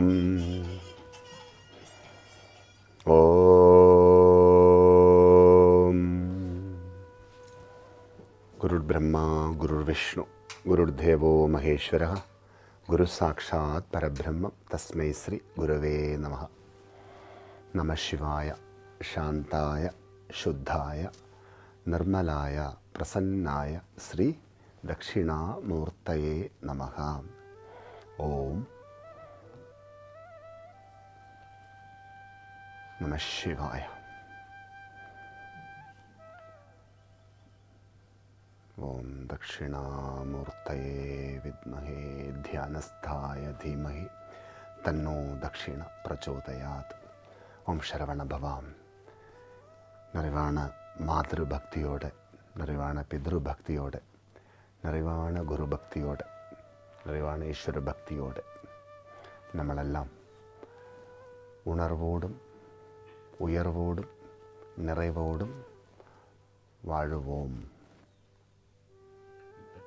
குருர் பிரம்மா குருர் விஷ்ணு குருர் தேவோ மகேஸ்வரः குரு சாட்சாத் பரபிரம்மம் தஸ்மை ஸ்ரீ குரவே நமः. நம சிவாய சாந்தாய சுத்தாய நிர்மலாய பிரசன்னாய ஸ்ரீ தட்சிணாமூர்த்தயே நமः. ஓம் நம சிவாய. ஓம் தட்சிணாமூர்த்தயே வித்மஹே தியானஸ்தாய தீமஹி தன்னோ தட்சிண பிரச்சோதயாத். ஓம் சரவண பவாம். நிறைவான மாதൃ பக்தியோட, நிறைவான பித்ரு பக்தியோட, நிறைவான குரு பக்தியோட, நிறைவான ஈஸ்வர பக்தியோட നമ്മളെല്ലാം ഉണർവോടും ഉയർവോടും நிறைவோடும் வாழுவோம்.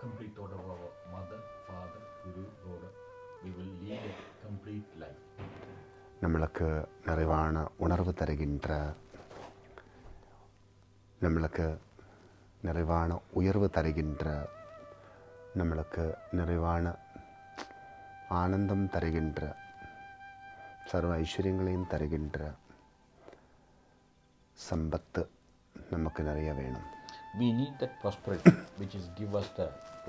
Complete order of our mother, father, guru, Lord, we will lead a complete life. நம்மளுக்கு நிறைவான உணர்வு தருகின்ற, நம்மளுக்கு நிறைவான உயர்வு தருகின்ற, நம்மளுக்கு நிறைவான ஆனந்தம் தருகின்ற, சர்வ ஐஸ்வர்யங்களையும் தருகின்ற சம்பத்து நமக்கு நிறைய வேணும். We need that prosperity which is give us the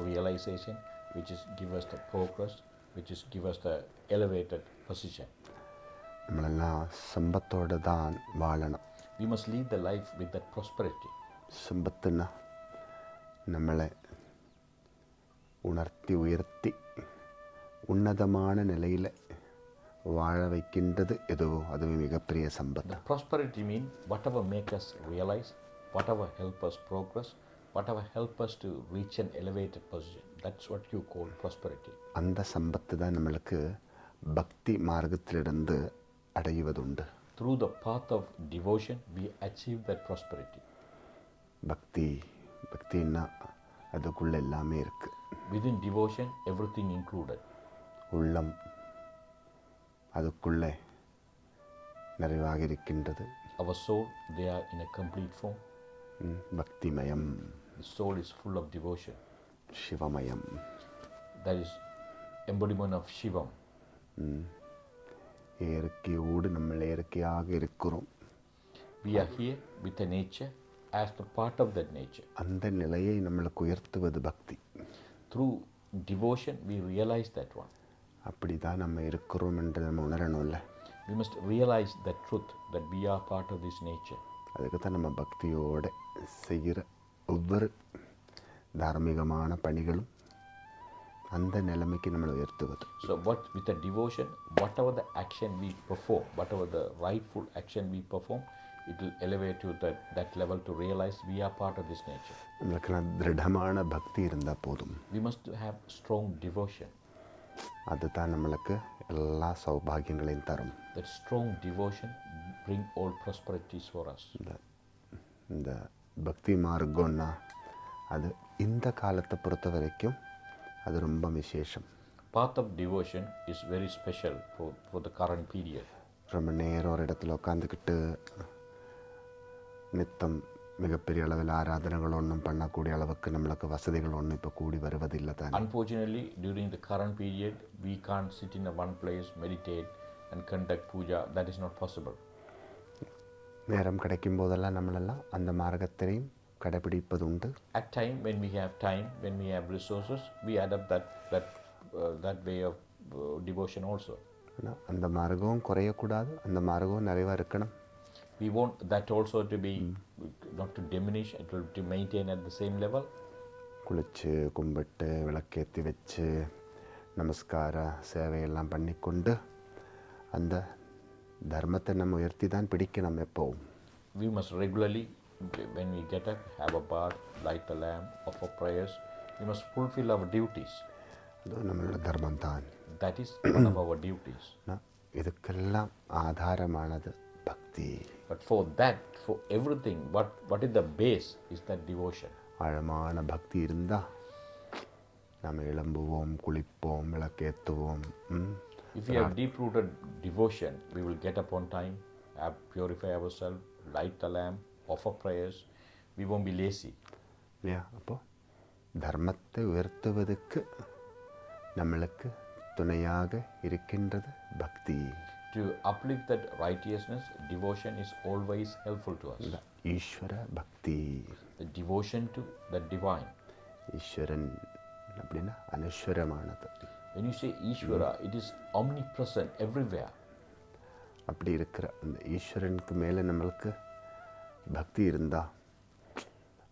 realization, which is give us the progress, which is give us the elevated position. നമ്മളെല്ലാം സമ്പത്തോടെ താൻ വാഴണം. We must lead the life with that prosperity. സമ്പത്തിന് നമ്മളെ ഉണർത്തി ഉയർത്തി ഉന്നതமான நிலையில் வாழ வைக்கின்றது எதுவோ அதுவே மிகப்பெரிய Sampath. The prosperity mean whatever make us realize, whatever help us progress, whatever help us to reach an elevated position. That's what you call prosperity. அந்த சம்பத்து தான் நம்மளுக்கு பக்தி மார்க்கத்திலிருந்து அடைவதுண்டு. Through the path of devotion we achieve that prosperity. பக்தின்னா அதுக்குள்ள எல்லாமே இருக்கு. Within devotion everything included. உள்ளம் அதுக்குள்ளே நிறைவாக இருக்கின்றது. Our soul, they are in a complete form. பக்திமயம். The soul is full of devotion. சிவமயம். That is embodiment of Shivam. இயற்கையோடு நம்ம இயற்கையாக இருக்கிறோம். We are here with the nature as the part of that nature. அந்த நிலையை நம்மளுக்கு உயர்த்துவது பக்தி. Through devotion we realize that one. அப்படி தான் நம்ம இருக்கிறோம் என்று நம்ம உணரணும்ல. We must realize that truth that we are part of this nature. அதுக்கு தான் நம்ம பக்தியோடு செய்கிற ஒவ்வொரு தார்மீகமான பணிகளும் அந்த நிலைமைக்கு நம்மளை உயர்த்துவது. So what with the devotion, whatever the action we perform, whatever the rightful action we perform, it will elevate you that level to realize we are part of this nature. நம்மளுக்கு திருடமான பக்தி இருந்தால் போதும். We must have strong devotion. அதுதான் நம்மளுக்கு எல்லா சௌபாகியங்களையும் தரும். That strong devotion bring all prosperities for us. இந்த பக்தி மார்க்கம்னா அது இந்த காலத்தை பொறுத்த வரைக்கும் அது ரொம்ப விசேஷம். Path of devotion is very special for the current period. ரொம்ப நேரம் ஒரு இடத்துல உட்காந்துக்கிட்டு நித்தம் மிகப்பெரிய அளவில் ஆராதனைகள் ஒன்றும் பண்ணக்கூடிய அளவுக்கு நம்மளுக்கு வசதிகள் ஒன்றும் இப்போ கூடி வருவதில்லை தான். Unfortunately, during the current period, we can't sit in a one place, meditate and conduct puja. That is not possible. நேரம் கிடைக்கும் போதெல்லாம் நம்மளெல்லாம் அந்த மார்க்கத்தையும் கடைபிடிப்பது உண்டு. At time, when we have resources, we adopt that way of devotion also. அந்த மார்க்கம் குறையக்கூடாது, அந்த மார்க்கம் நிறைவாக இருக்கணும். We want that also to be not to diminish, it will to maintain at the same level. குளிச்சு கும்பிட்டு விளக்கேற்றி வச்சு நமஸ்கார சேவையெல்லாம் பண்ணிக்கொண்டு அந்த தர்மத்தை நம்ம உயர்த்தி தான் பிடிக்கணும் எப்போவும். We must regularly, when we get up, have a bath, light the lamp, offer prayers. We must fulfill our duties. அது நம்மளோட தர்மம் தான். That is one of our duties. இதுக்கெல்லாம் ஆதாரமானது பக்தி. But for that, for everything, what is the base is that devotion. ஆழமான பக்தி இருந்தால் நம்ம எழும்புவோம், குளிப்போம், விளக்கேற்றுவோம், If we have deep-rooted devotion, we will get up on time, purify ourselves, light the lamp, offer prayers. We won't be lazy. അപ്പോൾ ധർമ്മത്തെ ഉയർത്തുവதற்கு നമ്മൾക്ക് துணையாக இருக்கின்றது பக்தி. To uplift that righteousness, devotion is always helpful to us. ஈஸ்வர பக்தி. The devotion to the divine. ஈஸ்வரன் அப்படின்னா அனஸ்வரமானது. When you say Ishvara, it is omnipresent everywhere. அப்படி இருக்கிற அந்த ஈஸ்வரனுக்கு மேலே நம்மளுக்கு பக்தி இருந்தால்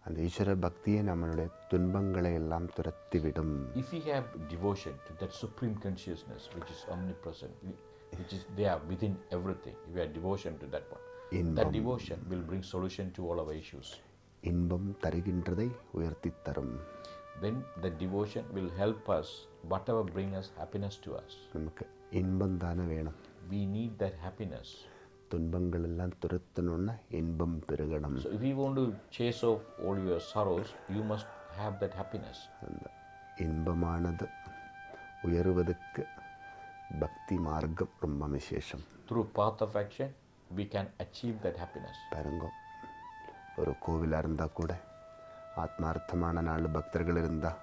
அந்த ஈஸ்வர பக்தியை நம்மளுடைய துன்பங்களை எல்லாம் துரத்திவிடும். If we have devotion to that supreme consciousness which is omnipresent, which is there within everything, if we have devotion to that one, that devotion will bring solution to all our issues. இன்பம் தருகின்றதை உயர்த்தி தரும். Then the devotion will help us, whatever bring us happiness to us. நமக்கு இன்பம் தானே வேணும். We need that happiness. துன்பங்கள் எல்லாம் துரத்தணும்னா இன்பம் பெருகணும். So if you want to chase off all your sorrows, you must have that happiness. அந்த இன்பமானது உயருவதற்கு பக்தி மார்க்கம் ரொம்ப விசேஷம். Through path of action, we can achieve that happiness. பாருங்க, ஒரு கோவிலாக இருந்தால் கூட ஆத்மார்த்தமான 4 பக்தர்கள் இருந்தால்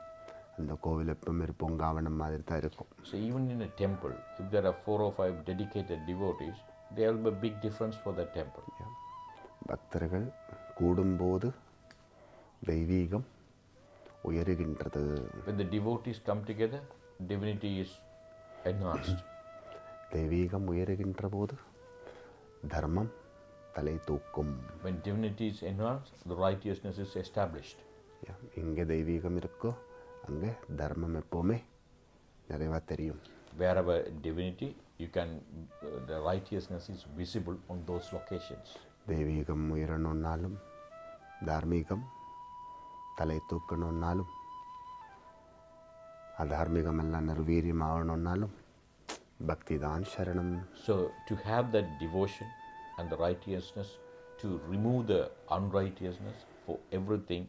அந்த கோவில் எப்பவுமே பொங்காவனம் மாதிரி தான் இருக்கும். So even in a temple, if there are 4 or 5 dedicated devotees, there will be a big difference for that temple. பக்தர்கள் கூடும்போது தெய்வீகம் உயருகின்றது. When the devotees come together, divinity is enhanced. தெய்வீகம் உயருகின்ற போது தர்மம் தலை தூக்கும். When divinity is enhanced, the righteousness is established. இங்கே தெய்வீகம் இருக்கோ அங்கே தர்மம் எப்போவுமே நிறைவாக தெரியும். Wherever divinity, you can the righteousness is visible on those locations. தெய்வீகம் உயரணுன்னாலும் தார்மீகம் தலை தூக்கணுன்னாலும் அதார்மீகம் எல்லாம் நிர்வீரியம் ஆகணுன்னாலும் பக்தி தான் சரணம். So to have that devotion and the righteousness, to remove the unrighteousness for everything,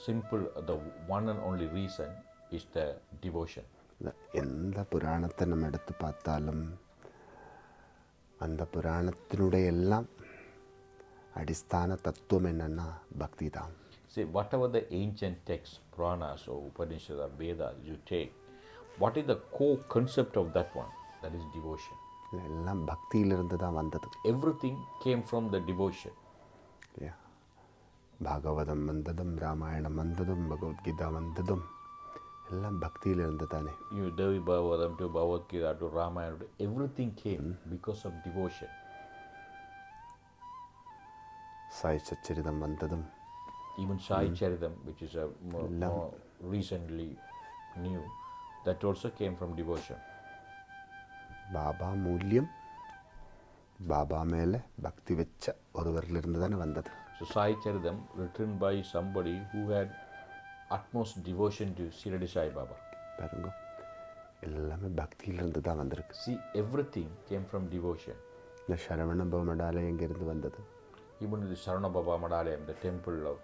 simple, the one and only reason is the devotion. எந்த புராணத்தை நம்ம எடுத்து பார்த்தாலும் அந்த புராணத்தினுடைய எல்லாம் அடிஸ்தான தத்துவம் என்னன்னா பக்தி தான். See, whatever the ancient texts, Puranas or Upanishads or Vedas you take, what is the core concept of that one? That is devotion. எல்லாம் பக்தியிலிருந்து தான் வந்தது. Everything came from the devotion. Bhagavatam வந்ததும் ராமாயணம் வந்ததும் பகவத்கீதா வந்ததும் எல்லாம் பக்தியிலிருந்து தானே. You Devi Bhagavatam to Bhagavad Gita to Ramayana, everything came because of devotion. Sai Satcharitam வந்ததும் Even Sai Charitam, which is a more recently new, that also came from devotion. Baba மூல்யம் Baba மேலே பக்தி வச்ச ஒருவரிலிருந்து தானே வந்தது. So Sai Charitam written by somebody who had utmost devotion to Shirdi Sai Baba. பாருங்க, எல்லாமே பக்தியிலிருந்து தான் வந்திருக்கு. See, everything came from devotion. இந்த சரவண பவமடாலயம் எங்கிருந்து வந்தது? Even the Saravana Baba Madalayam, the temple of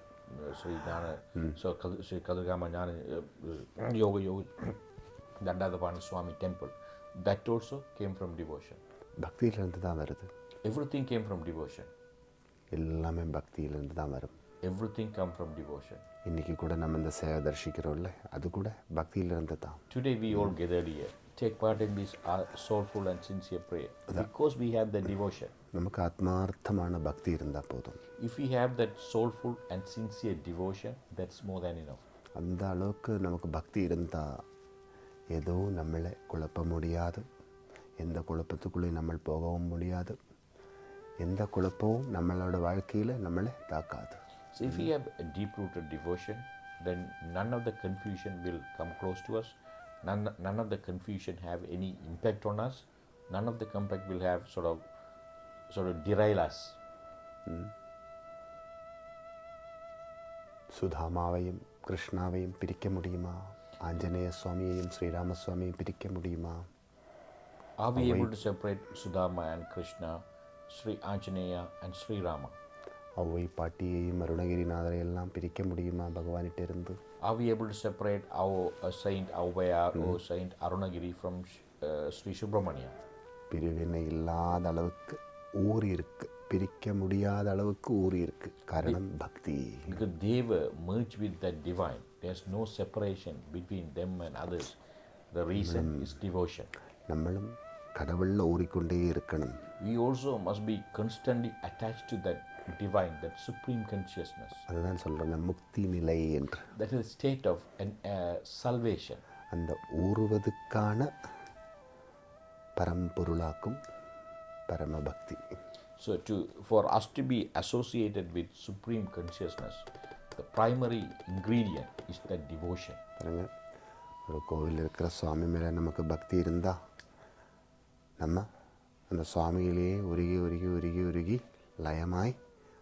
Sri Jnana, so Sri Kathirgaama Jnana, Yogi, Dhandayuthapaani Swami temple, that also came from devotion. பக்தியிலிருந்து தான் வருது. Everything came from devotion. எல்லாமே பக்தியிலிருந்து தான் வரும். Everything come from devotion. இன்னைக்கு கூட நம்ம இந்த சேவை தரிசிக்கிறோம்ல, அது கூட பக்தியிலிருந்து தான். Today we all gathered here, take part in this soulful and sincere prayer because we have the devotion. நமக்கு ஆத்மார்த்தமான பக்தி இருந்தால் போதும். If we have that soulful and sincere devotion, that's more than enough. அந்த அளவுக்கு நமக்கு பக்தி இருந்தால் எதுவும் நம்மளை குழப்ப முடியாது. எந்த குழப்பத்துக்குள்ளே நம்ம போகவும் முடியாது. எந்த குழப்பமும் நம்மளோட வாழ்க்கையில் நம்மளை தாக்காது. So if we have a deep-rooted devotion, then none of the confusion will come close to us. None of the confusion have any impact on us. None of the impact will have sort of derail us. சுதாமாவையும் கிருஷ்ணாவையும் பிரிக்க முடியுமா? ஆஞ்சநேய சுவாமியையும் ஸ்ரீராம சுவாமியையும் பிரிக்க முடியுமா? Are we able to separate Sudama and Krishna, Sri Anjaneya and Sri Rama? Avvai பாட்டியையும் அருணகிரிநாதரை எல்லாம் பிரிக்க முடியுமா பகவானிட்ட இருந்து? Are we able to separate our Saint Avvaya or Saint Arunagiri from Sri Subramania. பிரிவினை இல்லாத அளவுக்கு ஊறி இருக்கு, பிரிக்க முடியாத அளவுக்கு ஊறி இருக்கு. காரணம் பக்தி. Because they were merged with that divine. There's no separation between them and others. The reason is devotion. நம்மளும் கடவுளில் ஊறிக்கொண்டே இருக்கணும். We also must be constantly attached to that divine, that supreme consciousness. அதுதான் சொல்கிறேன் முக்தி நிலை என்று. That is a state of salvation. அந்த ஊறுவதுக்கான பரம்பொருளாக்கும் பரமபக்தி. So for us to be associated with supreme consciousness, the primary ingredient is that devotion. பாருங்க, ஒரு கோவில் இருக்கிற சுவாமி மேலே நமக்கு பக்தி இருந்தால் நம்ம அந்த சுவாமியிலேயே உருகி உருகி உருகி உருகி லயமாய்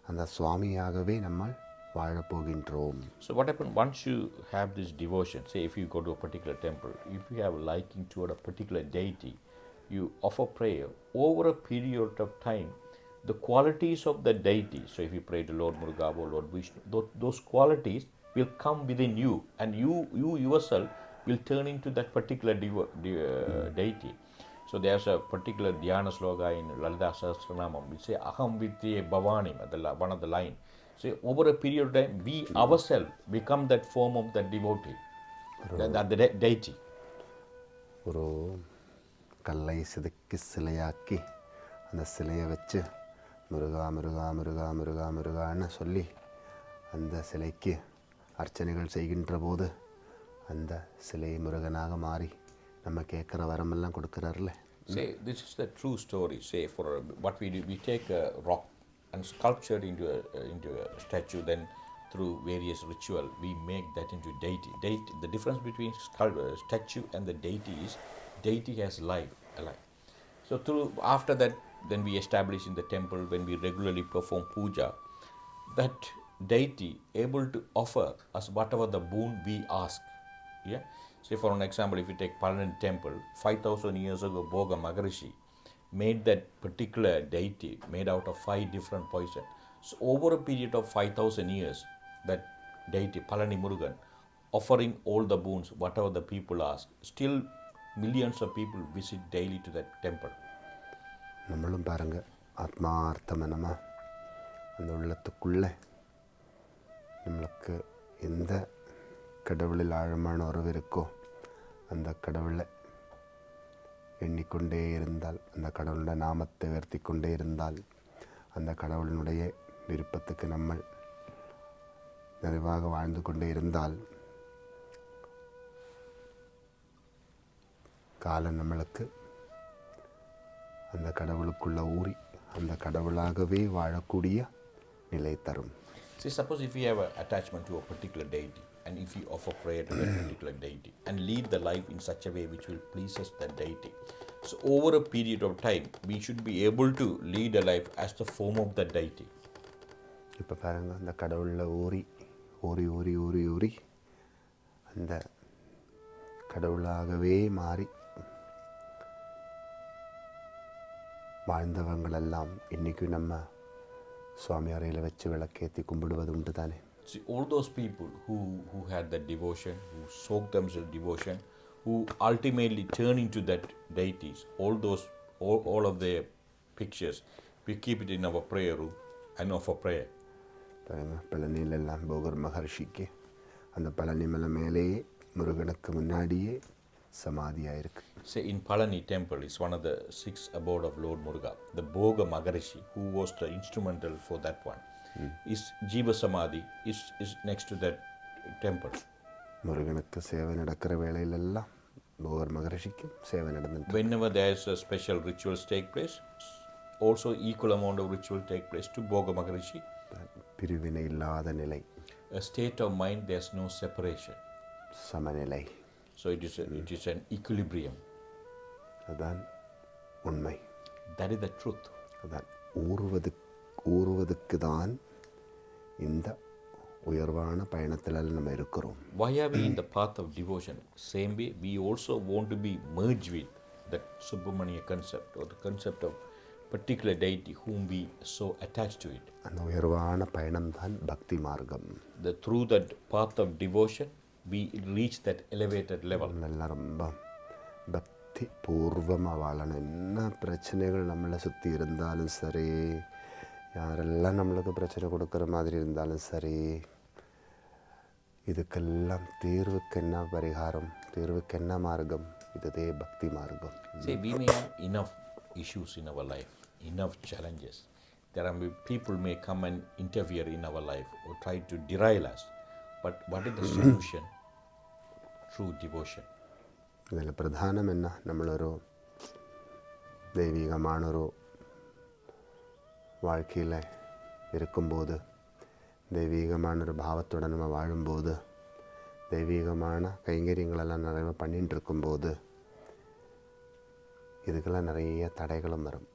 அந்த சுவாமியாகவே நம்ம வாழப்போகின்றோம். So what happens once you have this devotion, say if you go to a particular temple, if you have a liking toward a particular deity, you offer prayer, over a period of time, the qualities of the deity, so if you pray to Lord Muruga or Lord Vishnu, those qualities will come within you, and you yourself will turn into that particular deity. So there's a particular dhyana sloka in Lalita Sahasranamam which say Aham Vidye Bhavanim, one of the line. So over a period of time, we ourselves become that form of that devotee, the deity. ஒரு கல்லை செதுக்கி சிலையாக்கி அந்த சிலையை வச்சு முருகா முருகா முருகா முருகா முருகான்னு சொல்லி அந்த சிலைக்கு அர்ச்சனைகள் செய்கின்ற போது அந்த சிலை முருகனாக மாறி நம்ம கேட்குற வரமெல்லாம் கொடுக்குறாருல. Say, this is the true story. Say, for what we do, we take a rock and sculpture it into a statue, then through various ritual, we make that into deity. The difference between statue and the deity is, deity has life, alive. So after that, then we establish in the temple, when we regularly perform puja, that deity able to offer us whatever the boon we ask. Yeah. Say for an example, if you take Palani temple, 5,000 years ago, Boga Maharishi made that particular deity made out of 5 different poison. So over a period of 5,000 years, that deity, Palani Murugan, offering all the boons, whatever the people ask, still millions of people visit daily to that temple. நம்மளும் பாருங்க, ஆத்மார்த்த மனமாக அந்த உள்ளத்துக்குள்ளே நம்மளுக்கு எந்த கடவுளில் ஆழமான உறவு இருக்கோ அந்த கடவுளை எண்ணிக்கொண்டே இருந்தால், அந்த கடவுளுடைய நாமத்தை உயர்த்தி கொண்டே இருந்தால், அந்த கடவுளினுடைய விருப்பத்துக்கு நம்ம நிறைவாக வாழ்ந்து கொண்டே இருந்தால், காலம் நம்மளுக்கு அந்த கடவுளுக்குள்ள ஊறி அந்த கடவுளாகவே வாழக்கூடிய நிலை தரும். See, suppose if you have an attachment to a particular deity, and if you offer prayer to that particular deity and lead the life in such a way which will please us that deity, so over a period of time we should be able to lead a life as the form of that deity. இப்போ பாருங்க, அந்த கடவுளில் ஊறி ஊறி ஊறி ஊறி ஊறி அந்த கடவுளாகவே மாறி வாழ்ந்தவங்களெல்லாம் இன்றைக்கும் நம்ம சுவாமி அறையில் வச்சு விளக்கேற்றி கும்பிடுவது உண்டு தானே. See, all those people who had that devotion, who soaked themselves devotion, who ultimately turn into that deities, all of their pictures, we keep it in our prayer room and offer prayer. பாருங்க, பழனியிலெல்லாம் போகர் மகர்ஷிக்கு அந்த பழனி மலை மேலேயே முருகனுக்கு முன்னாடியே சமாதியாக இருக்கு. Say in Palani temple is one of the 6 abode of Lord Muruga. The Boga Maharishi, who was the instrumental for that one, is Jiva Samadhi is next to that temple. முருகனுக்கு சேவை நடக்கிற வேளையிலெல்லாம் போகர் மகரிஷிக்கு சேவை நடந்துட்டு, whenever there is a special rituals take place, also equal amount of ritual take place to Boga Maharishi. பிரிவினை இல்லாத நிலை, A state of mind, there's no separation. சமநிலை. So it is an equilibrium. அதுதான் உண்மை. That is the truth. அதுதான் ஊறுவதுக்கு தான் இந்த உயர்வான பயணத்தில் நம்ம இருக்கிறோம். Why are we in the path of devotion? Same way, we also want to be merged with that Subramania concept, or the concept of particular deity whom we so attached to it. அந்த உயர்வான பயணம் தான் பக்தி மார்க்கம். Through that path of devotion, we reach that elevated level. நல்லா ரொம்ப பக்தி பூர்வமாக வாழணும். என்ன பிரச்சனைகள் நம்மளை சுற்றி இருந்தாலும் சரி, யாரெல்லாம் நம்மளுக்கு பிரச்சனை கொடுக்குற மாதிரி இருந்தாலும் சரி, இதுக்கெல்லாம் தீர்வுக்கு என்ன பரிகாரம், தீர்வுக்கு என்ன மார்க்கம்? இதுதே பக்தி மார்க்கம். See, we may have enough issues in our life, enough challenges. There are people may come and interfere in our life or try to derail us. But what is the solution? True devotion. ഇതിൽ പ്രധാനം എന്നാ, നമ്മളൊരു ദൈവികമാണൊരു வாழ்க்கையில் இருக்கும்போது, தெய்வீகமான ஒரு பாவத்தோடு நம்ம வாழும்போது, தெய்வீகமான கைங்கரியங்களெல்லாம் நிறைய பண்ணிட்டு இருக்கும்போது இதுக்கெல்லாம் நிறைய தடைகளும் வரும்.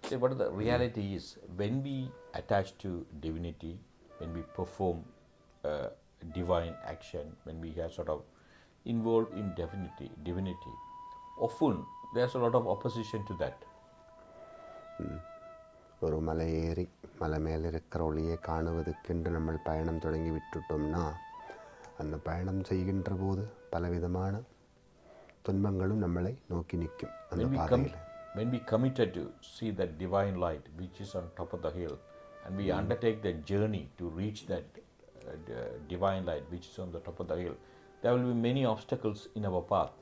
See, what the reality is, when we attach to divinity, when we perform divine action, when we are sort of involved in divinity, often there's a lot of opposition to that. ஒரு மலை ஏறி மலை மேலே இருக்கிற ஒளியை காணுவதற்கென்று நம்ம பயணம் தொடங்கி விட்டுட்டோம்னா, அந்த பயணம் செய்கின்ற போது பலவிதமான துன்பங்களும் நம்மளை நோக்கி நிற்கும். அந்த பாதையில் when we committed to see that divine light which is on top of the hill, and we undertake that journey to reach that divine light which is on the top of the hill, there will be many obstacles in our path.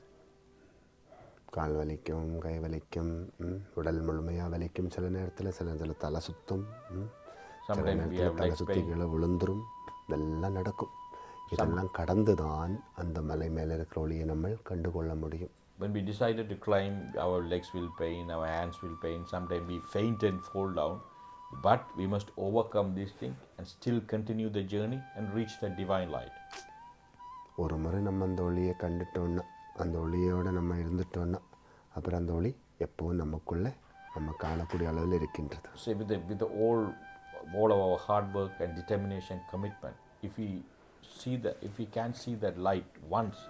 கால் வலிக்கும், கை வலிக்கும், உடல் முழுமையாக வலிக்கும், சில நேரத்தில் சில தலை சுத்தும், சில நேரத்தில் தலை சுற்றி கீழே விழுந்துரும், இதெல்லாம் நடக்கும். இதெல்லாம் கடந்து தான் அந்த மலை மேலே இருக்கிற ஒளியை நம்ம கண்டுகொள்ள முடியும். When we decided to climb, our legs will pain, our hands will pain, sometimes we faint and fall down, but we must overcome this thing and still continue the journey and reach the divine light. ஒரு முறை நம்ம அந்த ஒளியை கண்டுட்டோன்னா, அந்த ஒளியோடு நம்ம இருந்துட்டோன்னா, அப்புறம் அந்த ஒளி எப்பவும் நமக்குள்ளே நம்ம காணக்கூடிய அளவில் இருக்கின்றது. So with all of our hard work and determination, commitment, if we can see that light once,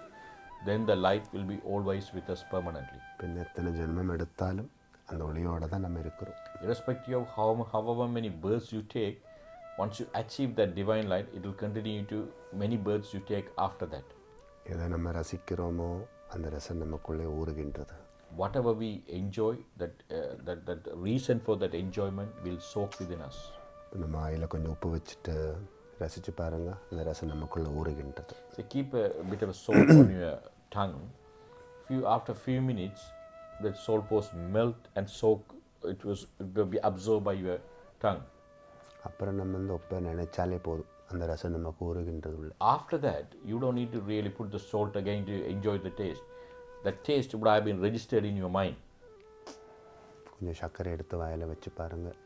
then the light will be always with us permanently. പിന്നെ എത്ര ജന്മം എടുത്താലും அந்த ஒளியோடு தான் நம்ம இருக்கிறோம். Irrespective of however many births you take, once you achieve that divine light, it will continue to many births you take after that. எதை நம்ம ரசிக்கிறோமோ அந்த ரசம் நமக்குள்ளே ஊறுகின்றது. Whatever we enjoy, that reason for that enjoyment will soak within us. நம்ம வாயில் கொஞ்சம் உப்பு வச்சுட்டு ரசித்து பாருங்கள், அந்த ரசம் நமக்குள்ளே ஊறுகின்றது. So keep a bit of a salt on your tongue. After few minutes, that salt was melt and soak. It will be absorbed by your tongue. அப்புறம் நம்ம வந்து உப்பை நினைச்சாலே போதும், அந்த ரசம் நமக்கு ஊறுகின்றது உள்ள. After that, you don't need to really put the salt again to enjoy the taste. The taste would have been registered in your mind. கொஞ்சம் சர்க்கரை எடுத்து வாயில் வச்சு பாருங்கள்,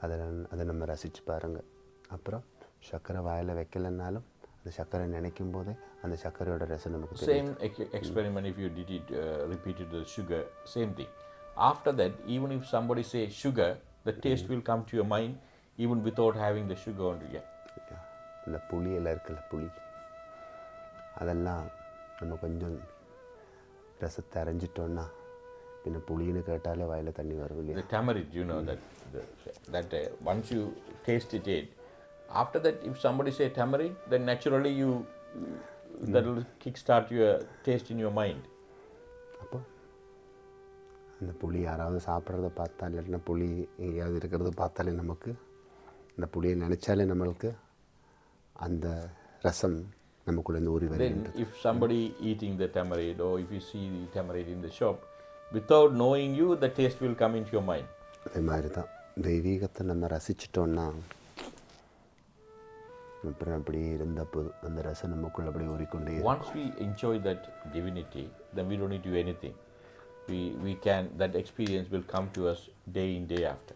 அதை நம்ம ரசித்து பாருங்கள். அப்புறம் சர்க்கரை வாயில் வைக்கலைன்னாலும் அந்த சர்க்கரை நினைக்கும் போதே அந்த சர்க்கரையோட ரசம் நமக்கு தெரியும். Same experiment if you did it, repeated the sugar, same thing. After that, even if somebody say sugar, the taste will come to your mind even without having the sugar on it. இந்த புளியெல்லாம் இருக்குல்ல, புளி, அதெல்லாம் நம்ம கொஞ்சம் ரசத்தை அரைஞ்சிட்டோன்னா பின்ன புளின்னு கேட்டாலே வாயில் தண்ணி வரும் இல்லையா? The tamarind, you know that once you tasted it, after that if somebody say tamarind, then naturally that will kickstart your taste in your mind. அப்போ அந்த புளி யாராவது சாப்பிட்றத பார்த்தா, இல்லைன்னா புளி எங்கேயாவது இருக்கிறத பார்த்தாலே நமக்கு அந்த புளியை நினச்சாலே நம்மளுக்கு அந்த ரசம் நமக்குள்ளேருந்து ஊறி வருகின்றது. Then if somebody eating the tamarind, or if you see the tamarind in the shop, without knowing you, the taste will come into your mind. அதே மாதிரி தான் தெய்வீகத்தை நம்ம ரசிச்சிட்டோன்னா அப்புறம் அப்படி இருந்த போதும் அந்த ரசம் நமக்குள்ள அப்படி ஊறிக்கொண்டே. Once we enjoy that divinity, then we don't need to do anything. We can, that experience will come to us day in day after.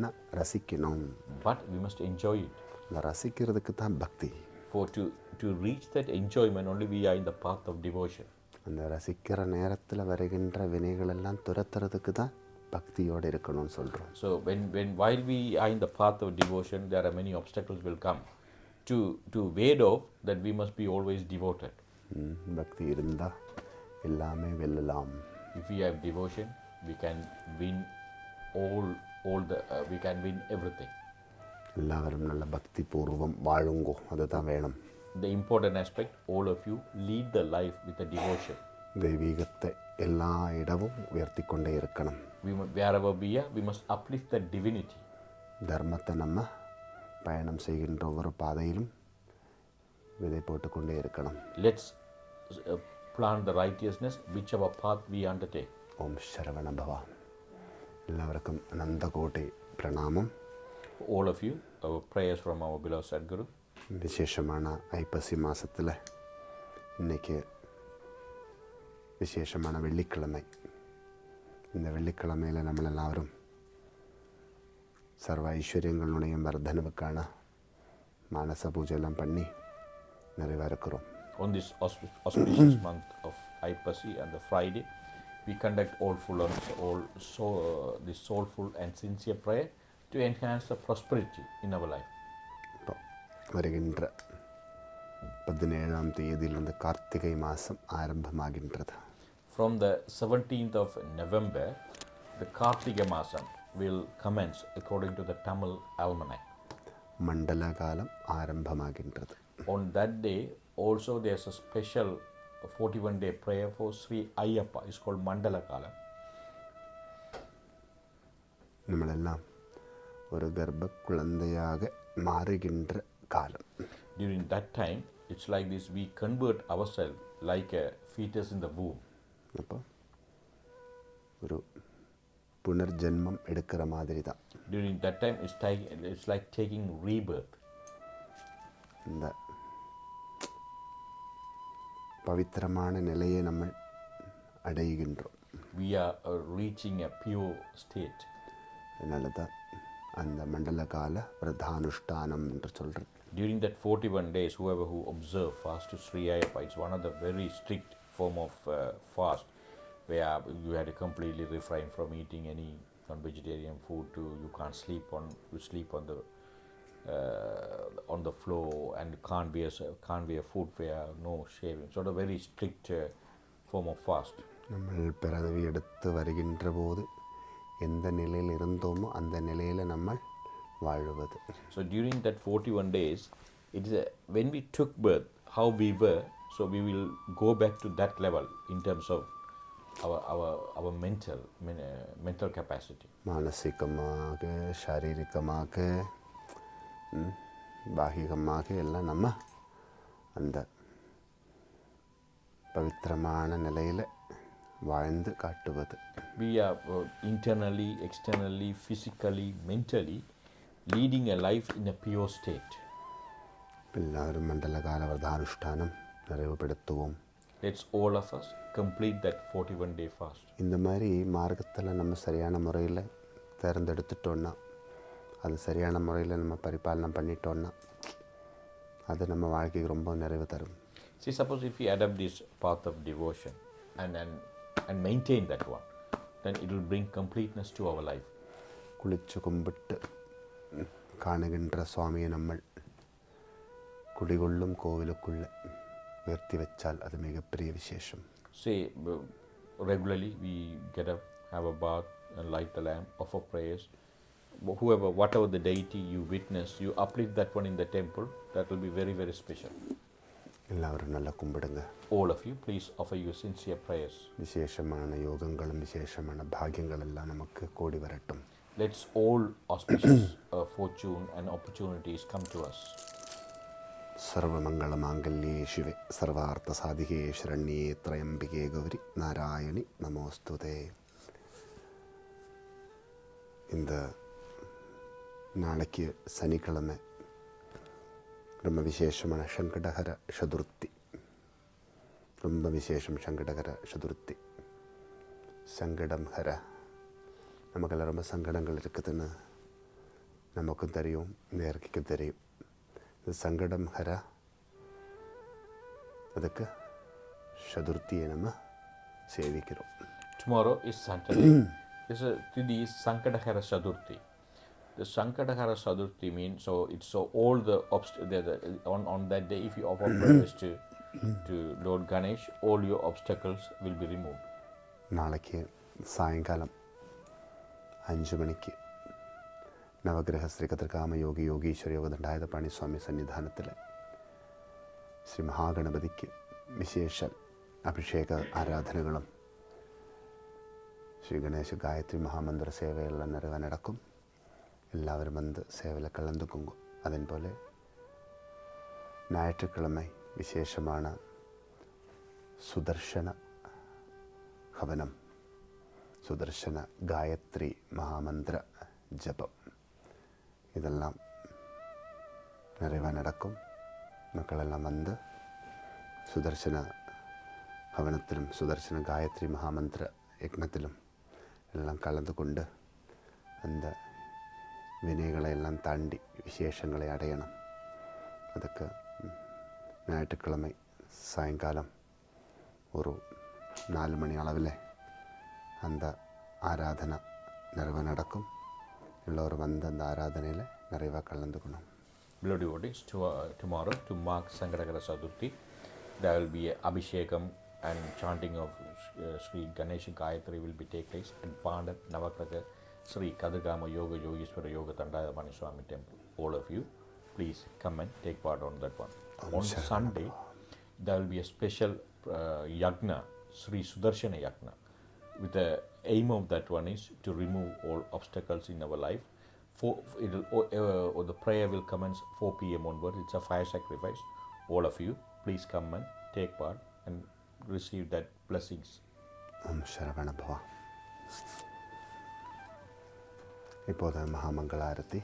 நான் ரசிக்கணும், but we must enjoy it. நான் ரசிக்கிறதுக்கு தான் பக்தி. For to reach that enjoyment, only we are in the path of devotion. அந்த ரசிக்கிற நேரத்தில் வருகின்ற வினைகளெல்லாம் துரத்துறதுக்கு தான் பக்தியோடு இருக்கணும்னு சொல்கிறோம். So while we are in the path of devotion, there are many obstacles will come. To ward off that, we must be always devoted. பக்தி இருந்தால் எல்லாமே வெல்லலாம். If we have devotion, we can win we can win everything. எல்லாரும் நல்ல பக்தி பூர்வம் வாழுங்கோ, அதுதான் வேணும். The important aspect, all of you lead the life with a devotion. ദൈവീകത്തെ എല്ലാ ഇടവും ഉയർത്തിക്കൊണ്ടേ ഇരിക്കണം. Wherever we are, we must uplift that divinity. தர்மத்தை நம்ம பயணம் செய்கின்ற ஒவ்வொரு பாதையிலும் விதை போட்டுக்கொண்டே இருக்கணும். Let's plant the righteousness whichever path we undertake. ஓம் சரவண பவா. எல்லாருக்கும் அனந்தகோட்டி பிரணாமம். All of you, our prayers from our beloved Sadhguru. விசேஷமான ஐப்பசி மாதத்தில் இன்றைக்கி விசேஷமான வெள்ளிக்கிழமை. இந்த வெள்ளிக்கிழமையில் நம்ம எல்லாரும் சர்வ ஐஸ்வர்யங்களுடைய வர்தனவுக்கான மானச பூஜையெல்லாம் பண்ணி நிறைவாக இருக்கிறோம். On this auspicious month of Aipasi and the Friday, we conduct this soulful and sincere prayer to enhance the prosperity in our life. இப்போ வருகின்ற 17ஆம் தேதியிலிருந்து கார்த்திகை மாதம் ஆரம்பமாகின்றது. From the 17th of November, the Kathirgaama will commence according to the Tamil almanac. மண்டல காலம் ஆரம்பமாகின்றது. On that day, also there's a special 41-day prayer for Sri Ayyappa. It's called Mandala Kalam. நம்மளெல்லாம் ஒரு கர்ப்ப குழந்தையாக மாறுகின்ற காலம். During that time, it's like this, we convert ourselves like a fetus in the womb. அப்போ ஒரு புனர்ஜென்மம் எடுக்கிற மாதிரி தான். During that time, it's like taking rebirth. இந்த பவித்திரமான நிலையை நம்ம அடைகின்றோம். We are reaching a pure state. அதனால தான் அந்த மண்டல கால விரதானுஷ்டானம் என்று சொல்கிறது. During that 41 days, whoever who observe fast to Sri Ayyappa, it's one of the very strict form of fast, where you had to completely refrain from eating any non-vegetarian food. You can't sleep on the floor, and can't wear footwear, no shaving. Sort of very strict form of fast. நம்ம பிறவி எடுத்து வருகின்ற போது எந்த நிலையில் இருந்தோமோ அந்த நிலையில் நம்ம வாழுவது. So during that 41 days, it is when we took birth, how we were, so we will go back to that level in terms of our mental capacity. மானசிகமாக, சாரீரிகமாக, பாகிகமாக எல்லாம் நம்ம அந்த பவித்திரமான நிலையில் வாழ்ந்து காட்டுவது. We are internally, externally, physically, mentally leading a life in a pure state. எல்லாரும் மண்டல கால விரதானுஷ்டானம் நிறைவுபடுத்துவோம். Let's all of us complete that 41-day fast. இந்த மாதிரி மார்க்கத்தில் நம்ம சரியான முறையில் தேர்ந்தெடுத்துட்டோன்னா, அது சரியான முறையில் நம்ம பரிபாலனை பண்ணிட்டோன்னா, அது நம்ம வாழ்க்கைக்கு ரொம்ப நிறைவு தரும். See, suppose if we adopt this path of devotion and maintain that one, then it will bring completeness to our life. குளிச்சு கும்பிட்டு காணுகின்ற சுவாமியை நம்ம குடிகொள்ளும் கோவிலுக்குள்ளே உயர்த்தி வச்சால் அது மிகப்பெரிய விசேஷம். Say, regularly we get up, have a bath and light the lamp, offer prayers. Whatever the deity you witness, you uplift that one in the temple. That will be very, very special. எல்லாரும் நல்லா கும்பிடுங்க. All of you, please offer your sincere prayers. விசேஷமான யோகங்களும் விசேஷமான பாக்கியங்கள் எல்லாம் நமக்கு கூடி வரட்டும். Let's all auspicious fortune and opportunities come to us. சர்வமங்கள மாங்கல்யே சிவே சர்வார்த்த சாதிகே சரண்யே த்ரயம்பிகே Gowri Narayani நமோஸ்துதே. இந்த நாளைக்கு சனிக்கிழமை ரொம்ப விசேஷமான சங்கடஹர சதுர்த்தி. ரொம்ப விசேஷம் சங்கடஹர சதுர்த்தி. சங்கடம் ஹர, நமக்கெல்லாம் ரொம்ப சங்கடங்கள் இருக்குதுன்னு நமக்கும் தெரியும், நேர்க்கும் தெரியும். இந்த சங்கடம் ஹர, அதுக்கு சதுர்த்தியை நம்ம சேவிக்கிறோம். Tomorrow is Saturday. This is Sankadahara Sadurthi. The Sankadahara Sadurthi means, so it's so all the on that day, if you offer prayers to Lord Ganesh, all your obstacles will be removed. நாளைக்கு சாயங்காலம் 5 மணிக்கு நவகிரக ஸ்ரீ கதிர்காம யோகி யோகீஸ்வர யோக தண்டாயுதபாணி சுவாமி சன்னிதானத்தில் ஸ்ரீ மகாகணபதிக்கு விசேஷ അഭിഷേക ആരാധനകളും ശ്രീ ഗണേശ ഗായത്രി മഹാമന്ത്ര சேவையெல்லாம் நிறைய நடக்கும். எல்லாரும் வந்து சேவையில் கலந்துக்குங்க. அதன் போல ஞாயிற்றுக்கிழமை விசேஷமான சுதர்சன ஹவனம், சுதர்சன காயத்ரி மகாமந்திர ஜபம் இதெல்லாம் நிறைவாக நடக்கும். மக்களெல்லாம் வந்து சுதர்சன ஹவனத்திலும் சுதர்சன காயத்ரி மகாமந்திர யக்னத்திலும் எல்லாம் கலந்து கொண்டு அந்த வினைகளை எல்லாம் தாண்டி விசேஷங்களை அடையணும். அதுக்கு ஞாயிற்றுக்கிழமை சாயங்காலம் ஒரு 4 மணி அளவில் அந்த ஆராதனை நிறைவாக நடக்கும். எல்லோரும் வந்து அந்த ஆராதனையில் நிறைவாக கலந்துக்கணும். Beloved devotees, tomorrow to mark Sankatakara Chaturthi, there will be a Abhishekam and chanting of Sri Ganesha Gayatri will be take place at Pandar Navagraha Sri Kathirgaama Yoga Yogishwara Yoga Dhandayuthapaani Swami temple. All of you, please come and take part on that one. On Sunday, there will be a special yagna, Sri Sudarshana Yagna. With the aim of that one is to remove all obstacles in our life. The prayer will commence 4 p.m. onward. It's a fire sacrifice. All of you, please come and take part and receive that blessings. Om Sharavana Bhava. இப்போது மகாமங்களாரத்தி